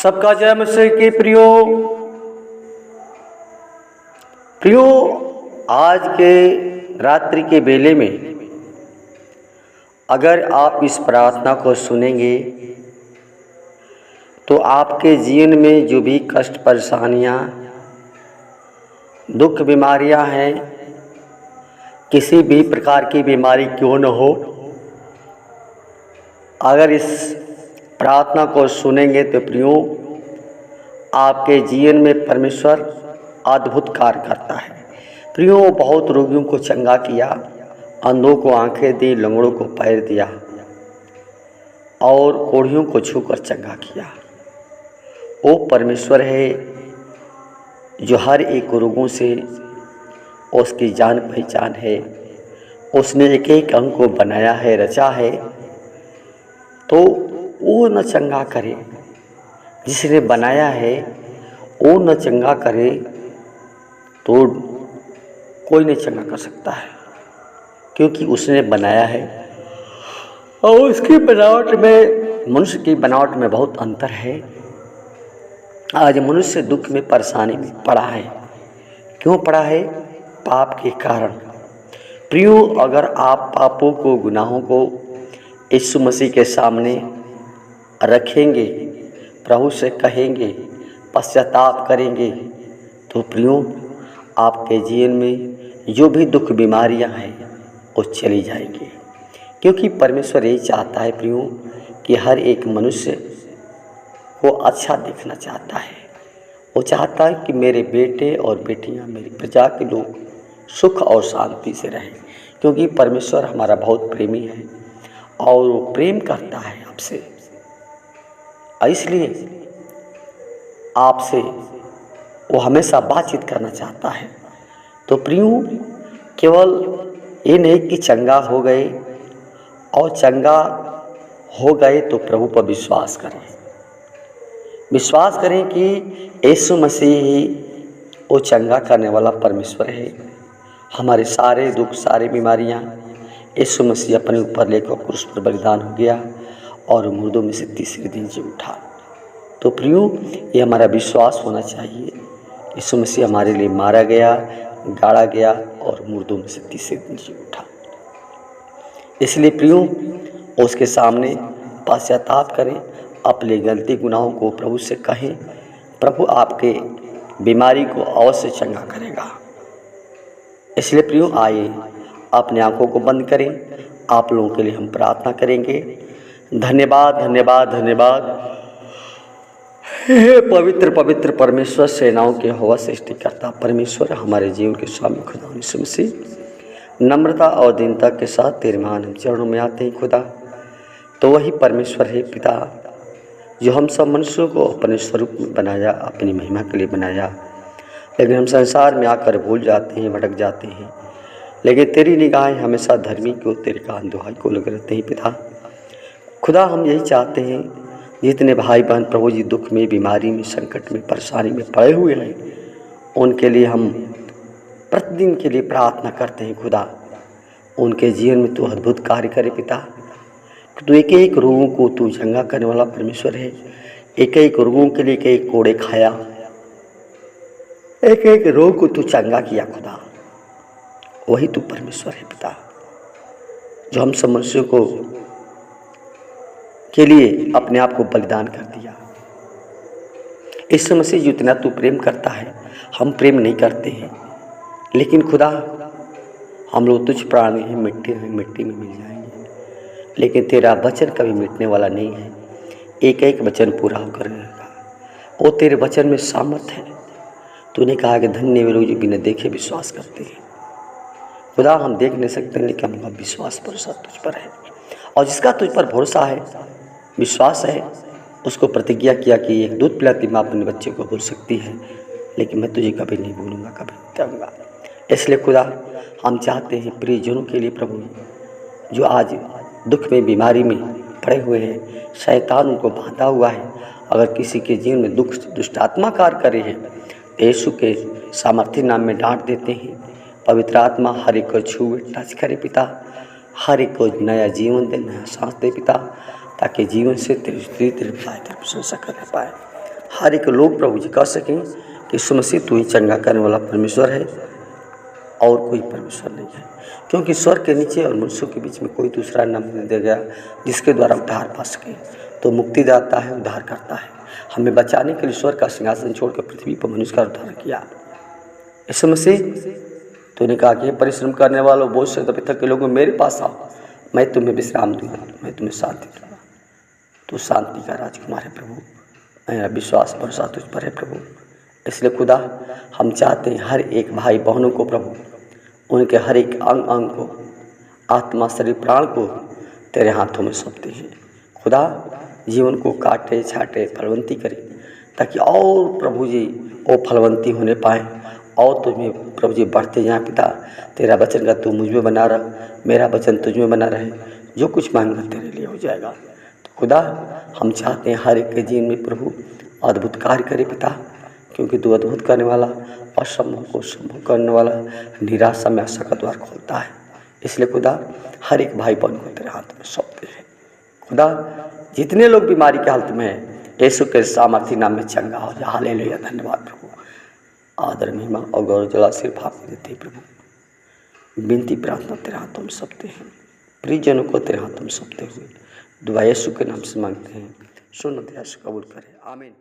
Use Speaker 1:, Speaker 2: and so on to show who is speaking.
Speaker 1: सबका जय मसीह के प्रियो। आज के रात्रि के बेले में अगर आप इस प्रार्थना को सुनेंगे तो आपके जीवन में जो भी कष्ट परेशानियां, दुख, बीमारियां हैं, किसी भी प्रकार की बीमारी क्यों न हो, अगर इस प्रार्थना को सुनेंगे तो प्रियो आपके जीवन में परमेश्वर अद्भुत कार्य करता है। प्रियो बहुत रोगियों को चंगा किया, अंधों को आंखें दी, लंगड़ों को पैर दिया और कोढ़ियों को छूकर चंगा किया। वो परमेश्वर है जो हर एक रोगों से उसकी जान पहचान है। उसने एक एक अंग को बनाया है, रचा है, तो वो न चंगा करे। जिसने बनाया है वो न चंगा करे तो कोई नहीं चंगा कर सकता है, क्योंकि उसने बनाया है। और उसकी बनावट में, मनुष्य की बनावट में बहुत अंतर है। आज मनुष्य दुख में, परेशानी में पड़ा है। क्यों पड़ा है? पाप के कारण। प्रियो, अगर आप पापों को, गुनाहों को यीशु मसीह के सामने रखेंगे, प्रभु से कहेंगे, पश्चाताप करेंगे, तो प्रियो आपके जीवन में जो भी दुख, बीमारियां हैं वो चली जाएंगी। क्योंकि परमेश्वर यही चाहता है प्रियो कि हर एक मनुष्य को अच्छा देखना चाहता है। वो चाहता है कि मेरे बेटे और बेटियां, मेरी प्रजा के लोग सुख और शांति से रहें, क्योंकि परमेश्वर हमारा बहुत प्रेमी है और वो प्रेम करता है आपसे। इसलिए आपसे वो हमेशा बातचीत करना चाहता है। तो प्रियो, केवल ये नहीं कि चंगा हो गए, और चंगा हो गए तो प्रभु पर विश्वास करें। विश्वास करें कि यीशु मसीह ही वो चंगा करने वाला परमेश्वर है। हमारे सारे दुख, सारी बीमारियां यीशु मसीह अपने ऊपर लेकर क्रूस पर बलिदान हो गया और मुर्दों में से तीसरे दिन जी उठा। तो प्रियो, ये हमारा विश्वास होना चाहिए। यीशु मसीह हमारे लिए मारा गया, गाड़ा गया और मुर्दों में से तीसरे दिन जी उठा। इसलिए प्रियो, उसके सामने पश्चाताप करें, अपने गलती गुनाहों को प्रभु से कहें। प्रभु आपके बीमारी को अवश्य चंगा करेगा। इसलिए प्रियो, आइए अपने आंखों को बंद करें। आप लोगों के लिए हम प्रार्थना करेंगे। धन्यवाद, धन्यवाद, धन्यवाद हे पवित्र पवित्र परमेश्वर, सेनाओं के हवा सृष्टिकर्ता परमेश्वर, हमारे जीवन के स्वामी खुदा यीशु मसीह, नम्रता और दीनता के साथ तेरे महान चरणों में आते हैं खुदा। तो वही परमेश्वर है पिता जो हम सब मनुष्यों को अपने स्वरूप में बनाया, अपनी महिमा के लिए बनाया, लेकिन हम संसार में आकर भूल जाते हैं, भटक जाते हैं। लेकिन तेरी निगाहें हमेशा धर्मी को, तेरे कान दुहाई को लगे रहते हैं पिता। खुदा, हम यही चाहते हैं, जितने भाई बहन प्रभु जी दुख में, बीमारी में, संकट में, परेशानी में पड़े हुए हैं, उनके लिए हम प्रतिदिन के लिए प्रार्थना करते हैं खुदा। उनके जीवन में तू अद्भुत कार्य करे पिता। तू एक एक रोगों को तू चंगा करने वाला परमेश्वर है। एक एक रोगों के लिए एक एक कोड़े खाया, एक एक रोग को तू चंगा किया खुदा। वही तू परमेश्वर है पिता, जो हम सब मनुष्यों को के लिए अपने आप को बलिदान कर दिया। यीशु मसीह जितना तू प्रेम करता है, हम प्रेम नहीं करते हैं। लेकिन खुदा, हम लोग तुझ प्राणी हैं, मिट्टी में मिल जाएंगे, लेकिन तेरा वचन कभी मिटने वाला नहीं है। एक एक वचन पूरा होकर रहेगा। वो तेरे वचन में सामर्थ्य है। तूने कहा कि धन्य वे लोग जो बिना देखे विश्वास करते हैं। खुदा, हम देख नहीं सकते, लेकिन हमका विश्वास भरोसा तुझ पर है, और जिसका तुझ पर भरोसा है, विश्वास है, उसको प्रतिज्ञा किया कि एक दूध पिलाती माँ अपने बच्चे को भूल सकती है, लेकिन मैं तुझे कभी नहीं भूलूंगा, कभी नहीं त्यागूंगा। इसलिए खुदा, हम चाहते हैं प्रियजनों के लिए प्रभु, जो आज दुख में, बीमारी में पड़े हुए हैं, शैतान उनको बांधा हुआ है, अगर किसी के जीवन में दुख, दुष्ट आत्मा कार्य करे हैं, यीशु के सामर्थ्य नाम में डांट देते हैं। पवित्र आत्मा हर एक को छुए, टच करे पिता, हर एक को नया जीवन दे, नया सांस दे पिता, ताकि जीवन से तेरी प्रशंसा कर पाए। हर एक लोग प्रभु जी कह सकें कि यीशु मसीह तू ही चंगा करने वाला परमेश्वर है और कोई परमेश्वर नहीं है, क्योंकि स्वर्ग के नीचे और मनुष्यों के बीच में कोई दूसरा नाम नहीं दिया गया जिसके द्वारा उद्धार पा सके। तो मुक्ति दाता है, उद्धार करता है। हमें बचाने के लिए स्वर्ग का सिंहासन छोड़कर पृथ्वी पर मनुष्य का उद्धार किया। यीशु मसीह तूने कहा कि परिश्रम करने वालों, बोझ से दबे थके लोगों मेरे पास आओ, मैं तुम्हें विश्राम दूंगा, मैं तुम्हें शांति दूंगा। तू शांति का राजकुमार है प्रभु, मेरा विश्वास भरोसा तुझ पर है प्रभु। इसलिए खुदा हम चाहते हैं हर एक भाई बहनों को प्रभु, उनके हर एक अंग अंग को, आत्मा शरीर प्राण को तेरे हाथों में सौंपते हैं। खुदा जीवन को काटे छाटे फलवंती करे, ताकि और प्रभु जी वो फलवंती होने पाए और तुझमें प्रभु जी बढ़ते जाएं। पिता तेरा वचन का तू मुझ में बना रह, मेरा वचन तुझ में बना रहे, जो कुछ मांगा तेरे लिए हो जाएगा। तो खुदा हम चाहते हैं हर एक के जीवन में प्रभु अद्भुत कार्य करे पिता, क्योंकि तू अद्भुत करने वाला, असंभव को संभव करने वाला, निराशा में आशा का द्वार खोलता है। इसलिए खुदा हर एक भाई बहन को तेरे हाथ में सौंपते हैं। खुदा जितने लोग बीमारी के हालत में हैं, यीशु के सामर्थी नाम में चंगा हो जा। हालेलुया, धन्यवाद प्रभु। आदर महिमा और गौरव जला सिर्फ आप देते प्रभु। विनती प्रार्थना तेरे हाथों में सौंपते हैं, प्रियजनों को तेरे हाथों में सौंपते हुए दुआ यीशु के नाम से मांगते हैं, सुन दया से कबूल करें, आमीन।